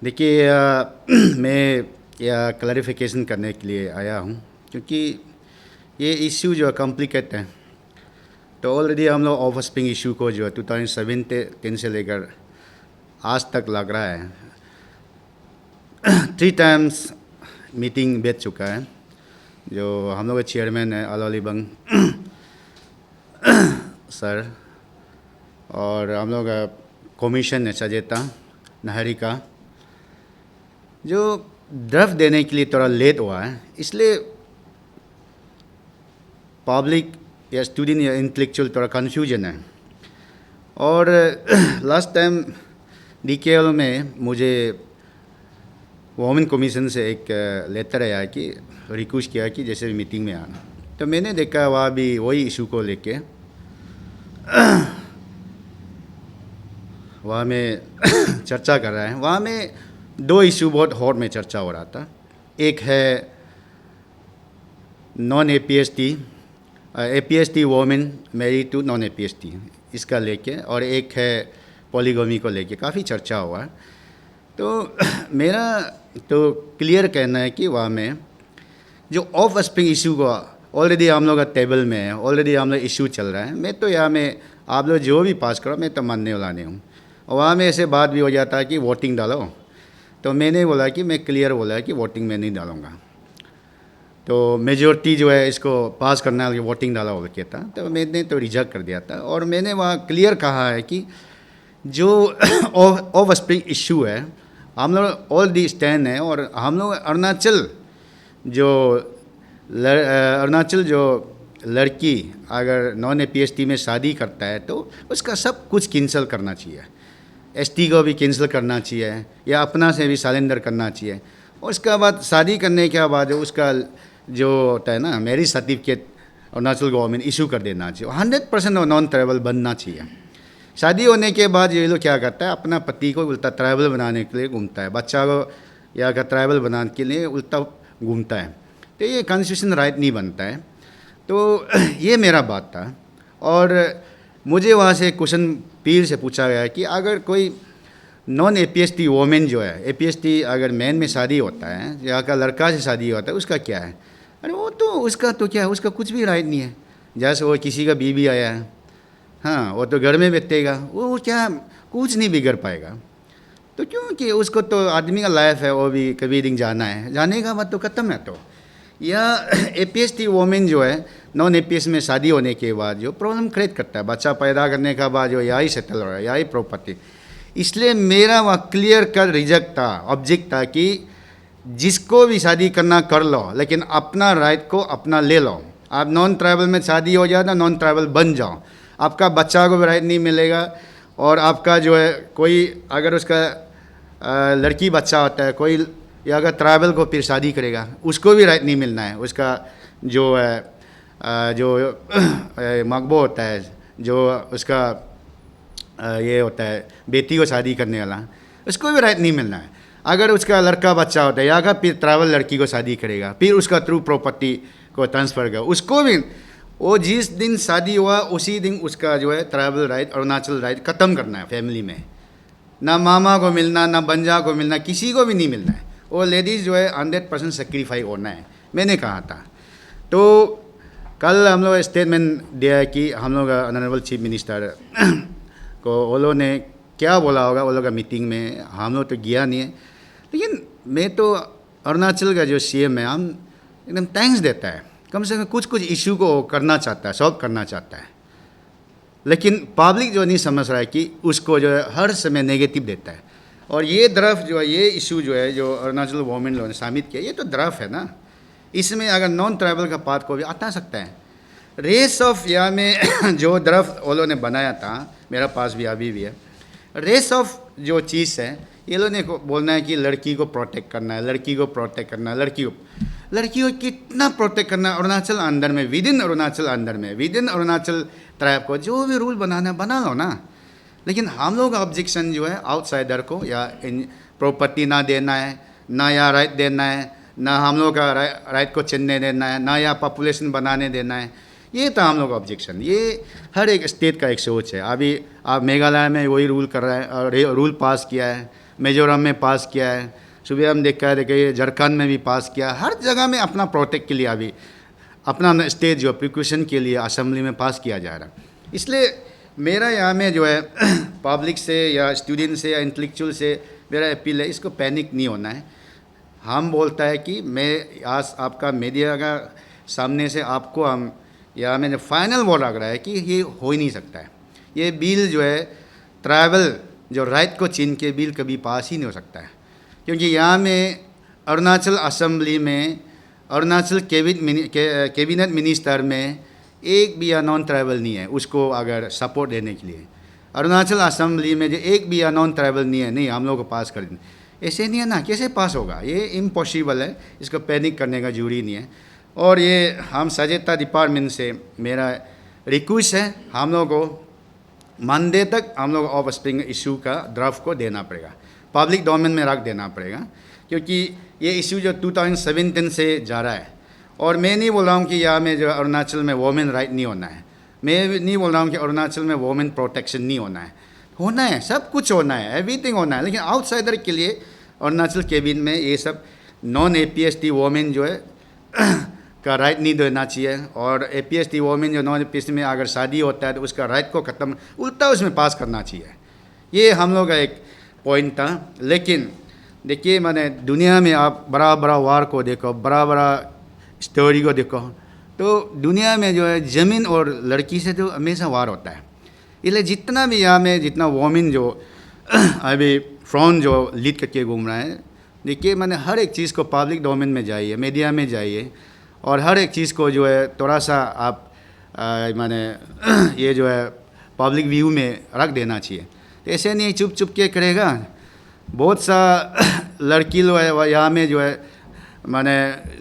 देखिए मैं या क्लैरिफिकेशन करने के लिए आया हूँ क्योंकि ये इश्यू जो है कॉम्प्लिकेट है। तो ऑलरेडी हम लोग ऑफ स्प्रिंग इशू को जो है 2017 से लेकर आज तक लग रहा है 3 टाइम्स मीटिंग बैठ चुका है। जो हम लोग के चेयरमैन है अलोलीबंग सर, और हम लोग का कमीशन है सजेता नहरी का, जो ड्राफ्ट देने के लिए थोड़ा लेट हुआ है। इसलिए पब्लिक या स्टूडेंट या इंटेलेक्चुअल थोड़ा कन्फ्यूजन है। और लास्ट टाइम डीकेएल में मुझे वोमेन कमीशन से एक लेटर आया कि रिक्वेस्ट किया कि जैसे मीटिंग में आना। तो मैंने देखा वहाँ भी वही इशू को लेके वहाँ में चर्चा कर रहा है। वहाँ में 2 इशू बहुत हॉट में चर्चा हो रहा था। एक है non APST women married to non APST, इसका लेके, और एक है पॉलीगमी को लेके काफ़ी चर्चा हुआ। तो मेरा तो क्लियर कहना है कि वहाँ में जो ऑफ स्प्रिंग इशू को ऑलरेडी हम लोग का टेबल में है, ऑलरेडी हम लोग इशू चल रहा है। मैं तो यहाँ में आप लोग जो भी पास करो मैं तो मानने वाला नहीं हूँ। और वहाँ में ऐसे बात भी हो जाता है कि वोटिंग डालो, तो मैंने बोला कि मैं क्लियर बोला है कि वोटिंग में नहीं डालूँगा। तो मेजॉरिटी जो है इसको पास करना है वोटिंग डाला हो कहता, तो मैंने तो रिजेक्ट कर दिया था। और मैंने वहाँ क्लियर कहा है कि जो ऑफ स्प्रिंग इशू है हम लोग ऑल दी स्टैंड है। और हम लोग अरुणाचल जो लड़की अगर नॉन एपीएसटी में शादी करता है तो उसका सब कुछ कैंसिल करना चाहिए। एसटी को भी कैंसिल करना चाहिए या अपना से भी सरेंडर करना चाहिए। और उसके बाद शादी करने के बाद उसका जो होता है ना marriage certificate Arunachal government issue कर देना चाहिए। 100% नॉन ट्रैवल बनना चाहिए। शादी होने के बाद ये लोग क्या करता है, अपना पति को उल्टा ट्रैवल बनाने के लिए घूमता है, बच्चा को या का ट्रैवल बनाने के लिए उल्टा घूमता है। तो ये कॉन्स्टिट्यूशन राइट नहीं बनता है। तो ये मेरा बात था। और मुझे वहाँ से क्वेश्चन पीर से पूछा गया कि अगर कोई नॉन एपीएसटी वोमेन जो है, एपीएसटी अगर मैन में शादी होता है या का लड़का से शादी होता है उसका क्या है? अरे वो तो उसका तो क्या है, उसका कुछ भी राइट नहीं है। जैसे वो किसी का बीवी आया है, हाँ वो तो घर में बैठेगा, वो क्या कुछ नहीं बिगड़ पाएगा। तो क्योंकि उसको तो आदमी का लाइफ है, वो भी कभी दिन जाना है, जाने का बाद तो ख़त्म है। तो या एपीएसटी वोमेन जो है नॉन एपीएस में शादी होने के बाद जो प्रॉब्लम क्रिएट करता है, बच्चा पैदा करने का बाद जो यही सेटल हो रहा है, यही प्रॉपर्टी। इसलिए मेरा वह क्लियर कर रिजेक्ट था, ऑब्जेक्ट था कि जिसको भी शादी करना कर लो, लेकिन अपना राइट को अपना ले लो। आप नॉन ट्राइबल में शादी हो जाए तो नॉन ट्राइबल बन जाओ, आपका बच्चा को भी राइट नहीं मिलेगा। और आपका जो है कोई अगर उसका लड़की बच्चा होता है कोई, या अगर ट्राइबल को फिर शादी करेगा उसको भी राइट नहीं मिलना है। उसका जो है जो मकबू होता है, जो उसका ये होता है बेटी को शादी करने वाला, उसको भी राइट नहीं मिलना है। अगर उसका लड़का बच्चा होता है या अगर फिर ट्राइबल लड़की को शादी करेगा फिर उसका थ्रू प्रॉपर्टी को ट्रांसफ़र करेगा, उसको भी वो जिस दिन शादी हुआ उसी दिन उसका जो है ट्राइबल राइट अरुणाचल राइट ख़त्म करना है। फैमिली में ना मामा को मिलना, ना बंजा को मिलना, किसी को भी नहीं मिलना है। वो लेडीज़ जो है 100% सेक्रीफाई होना है, मैंने कहा था। तो कल हम लोग स्टेटमेंट दिया कि हम लोग ऑनरेबल चीफ मिनिस्टर को वो लोग ने क्या बोला होगा, वो लोग का मीटिंग में हम लोग तो गया नहीं है। लेकिन मैं तो अरुणाचल का जो सीएम है हम एकदम थैंक्स देता है, कम से कम कुछ इशू को करना चाहता है, सॉल्व करना चाहता है। लेकिन पब्लिक जो नहीं समझ रहा है कि उसको जो है हर समय नेगेटिव देता है। और ये ड्राफ्ट जो है, ये इशू जो है जो अरुणाचल गवर्नमेंट लोगों ने शामिल किया, ये तो ड्राफ्ट है ना। इसमें अगर नॉन ट्राइबल का पार्ट को भी हटा सकता है। रेस ऑफ या में जो ड्राफ्ट वो लोगों ने बनाया था, मेरा पास भी अभी भी है। रेस ऑफ जो चीज़ है, ये लोगों ने बोलना है कि लड़की को प्रोटेक्ट करना है, लड़की को प्रोटेक्ट करना है, लड़की को कितना प्रोटेक्ट करना है अरुणाचल अंदर में, विद इन अरुणाचल अंदर में, विद इन अरुणाचल ट्राइब को जो भी रूल बनाना है बना लो ना। लेकिन हम लोग का ऑब्जेक्शन जो है आउटसाइडर को या प्रॉपर्टी ना देना है, ना या राइट देना है, ना हम लोग का राइट को चुनने देना है, ना या पॉपुलेशन बनाने देना है। ये था हम लोग का ऑब्जेक्शन। ये हर एक स्टेट का एक सोच है। अभी आप मेघालय में वही रूल कर रहा है और रूल पास किया है, मिजोरम में पास किया है, सुबह हम देखा है कि झारखंड में भी पास किया, हर जगह में अपना प्रोटेक्ट के लिए अभी अपना स्टेट जो प्रिकॉशन के लिए असेंबली में पास किया जा रहा है। इसलिए मेरा यहाँ में जो है पब्लिक से या स्टूडेंट से या इंटेलेक्चुअल से मेरा अपील है, इसको पैनिक नहीं होना है। हम बोलता है कि मैं आज आपका मीडिया का सामने से आपको हम या मैंने फाइनल वो लग रहा है कि ये हो ही नहीं सकता है। ये बिल जो है ट्राइबल जो राइट को छीन के बिल कभी पास ही नहीं हो सकता है, क्योंकि यहाँ में अरुणाचल असेंबली में अरुणाचल कैबिनेट मिनिस्टर में एक भी या नॉन ट्राइबल नहीं है उसको अगर सपोर्ट देने के लिए। अरुणाचल असेंबली में जो एक भी या नॉन ट्राइबल नहीं है, नहीं हम लोग को पास कर दें, ऐसे नहीं है ना, कैसे पास होगा? ये इम्पॉसिबल है, इसको पैनिक करने का जरूरी नहीं है। और ये हम सचेता डिपार्टमेंट से मेरा रिक्वेस्ट है, हम लोग को मंडे तक हम लोग ऑफ स्प्रिंग इशू का ड्राफ्ट को देना पड़ेगा, पब्लिक डोमेन में रख देना पड़ेगा, क्योंकि ये इशू जो 2017 से जा रहा है। और मैं नहीं बोल रहा हूँ कि यहाँ में जो अरुणाचल में वोमेन राइट नहीं होना है, मैं नहीं बोल रहा हूँ कि अरुणाचल में वोमेन प्रोटेक्शन नहीं होना है, सब कुछ होना है, एवरीथिंग होना है। लेकिन आउटसाइडर के लिए अरुणाचल कैबिनेट में ये सब नॉन APST वोमेन जो है का राइट नहीं देना चाहिए। और APST वोमेन जो नॉन APST में अगर शादी होता है तो उसका राइट को ख़त्म उल्टा उसमें पास करना चाहिए। ये हम लोग का एक पॉइंट था। लेकिन देखिए मैंने दुनिया में आप बड़ा बड़ा वार को देखो, बड़ा बड़ा स्टोरी को देखो, तो दुनिया में जो है ज़मीन और लड़की से तो हमेशा वार होता है। इसलिए जितना भी यहाँ में जितना वोमेन जो अभी फ्रंट जो लीड करके घूम रहा है, देखिए मैंने हर एक चीज़ को पब्लिक डोमेन में जाइए, मीडिया में जाइए, और हर एक चीज़ को जो है थोड़ा सा आप माने ये जो है पब्लिक व्यू में रख देना चाहिए। ऐसे नहीं चुप चुप के करेगा। बहुत सा लड़की लोग है यहाँ में जो है माने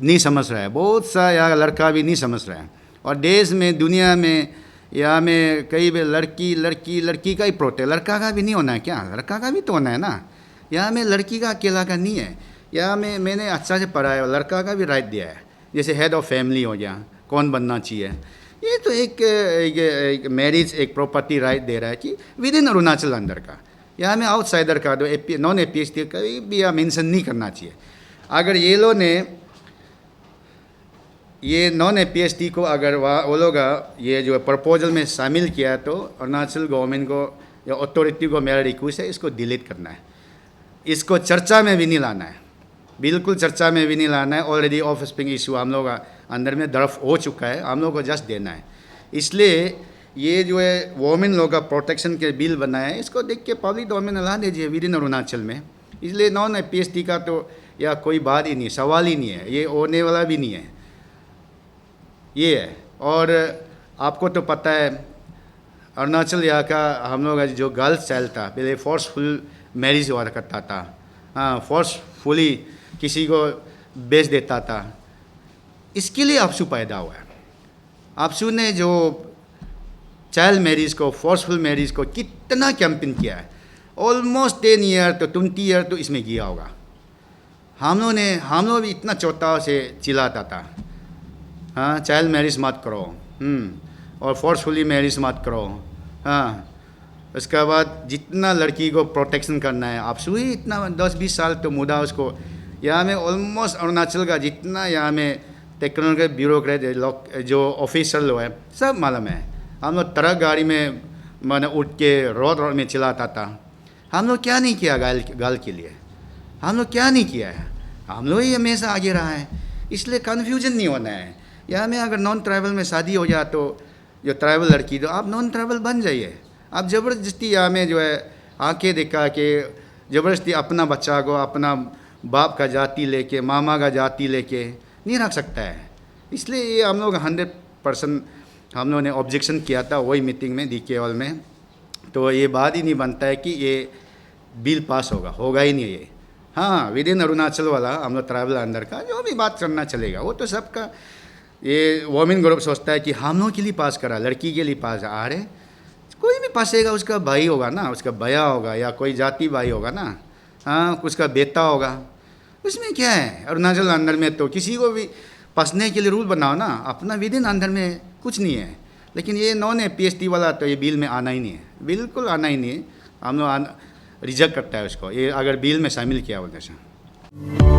नहीं समझ रहा है, बहुत सा यहाँ लड़का भी नहीं समझ रहा है। और देश में दुनिया में यहाँ में कई भी लड़की का ही प्रोटेक्ट, लड़का का भी नहीं होना है क्या? लड़का का भी तो होना है ना। यहाँ में लड़की का अकेला का नहीं है। यहाँ में मैंने अच्छा से पढ़ा है, लड़का का भी राइट दिया है, जैसे हेड ऑफ फैमिली हो गया, कौन बनना चाहिए। ये तो एक मैरिज एक प्रॉपर्टी राइट दे रहा है कि विद इन अरुणाचल अंदर का। यहाँ में आउटसाइडर का तो नॉन APST का भी यहाँ मेंशन नहीं करना चाहिए। अगर ये लोग ने ये नॉन APST को अगर वो लोग ये जो प्रपोजल में शामिल किया तो अरुणाचल गवर्नमेंट को या अथॉरिटी को मेरा रिक्वेस्ट है, इसको डिलीट करना है, इसको चर्चा में भी नहीं लाना है, बिल्कुल चर्चा में भी नहीं लाना है। ऑलरेडी ऑफ स्प्रिंग इशू हम लोग अंदर में दर्फ हो चुका है, हम लोग को जस्ट देना है। इसलिए ये जो है वोमेन लोग का प्रोटेक्शन के बिल बनाया है, इसको देख के पब्लिक डोमेन ला दीजिए विद इन अरुणाचल में। इसलिए नॉन APST का तो या कोई बात ही नहीं, सवाल ही नहीं है, ये होने वाला भी नहीं है, ये है। और आपको तो पता है अरुणाचल यहाँ का हम लोग जो गर्ल्स चाइल्ड था पहले फोर्सफुल मैरिज हुआ करता था, हाँ फोर्सफुली किसी को बेच देता था। इसके लिए आपसू पैदा हुआ है। आपसू ने जो चाइल्ड मैरिज को, फोर्सफुल मैरिज को कितना कैंपेन किया है, ऑलमोस्ट 10 ईयर तो 20 ईयर तो इसमें किया होगा। हम लोग भी इतना चौथा से चिल्लाता था, हाँ चाइल्ड मैरिज मत करो, और फोर्सफुली मैरिज मत करो, हाँ। उसके बाद जितना लड़की को प्रोटेक्शन करना है, आपसू ही इतना 10-20 साल तो मुद्दा उसको। यहाँ में ऑलमोस्ट अरुणाचल का जितना यहाँ में टेक्नोलॉजी ब्यूरोक्रेट जो ऑफिसर लोग है सब मालूम है। हम लोग ट्रक गाड़ी में मैंने उठ के रोड में चलाता था। हम लोग क्या नहीं किया गर्ल के लिए, हम लोग क्या नहीं किया है, हम लोग ही हमेशा आगे रहा है। इसलिए कन्फ्यूजन नहीं होना है। यहाँ में अगर नॉन ट्राइबल में शादी हो जाए तो जो ट्राइबल लड़की तो आप नॉन ट्राइबल बन जाइए। आप ज़बरदस्ती यहाँ में जो है आंखें दिखा के ज़बरदस्ती अपना बच्चा को अपना बाप का जाति लेके, मामा का जाति लेके नहीं रख सकता है। इसलिए ये हम लोग 100% हम लोगों ने ऑब्जेक्शन किया था वही मीटिंग में DKL में। तो ये बात ही नहीं बनता है कि ये बिल पास होगा ही नहीं ये। हाँ विद इन अरुणाचल वाला हम लोग ट्राइबल अंदर का जो भी बात करना चलेगा, वो तो सबका। ये वोमेन ग्रुप सोचता है कि हम लोग के लिए पास करा, लड़की के लिए पास आ रहे, कोई भी पासेगा उसका भाई होगा ना, उसका भैया होगा या कोई जाति भाई होगा ना, हाँ उसका बेटा होगा, उसमें क्या है। अरुणाचल अंदर में तो किसी को भी पसने के लिए रूल बनाओ ना, अपना विद इन अंदर में कुछ नहीं है। लेकिन ये नॉन APST वाला तो ये बिल में आना ही नहीं है, बिल्कुल आना ही नहीं है। हम लोग रिजेक्ट करता है उसको, ये अगर बिल में शामिल किया होता है।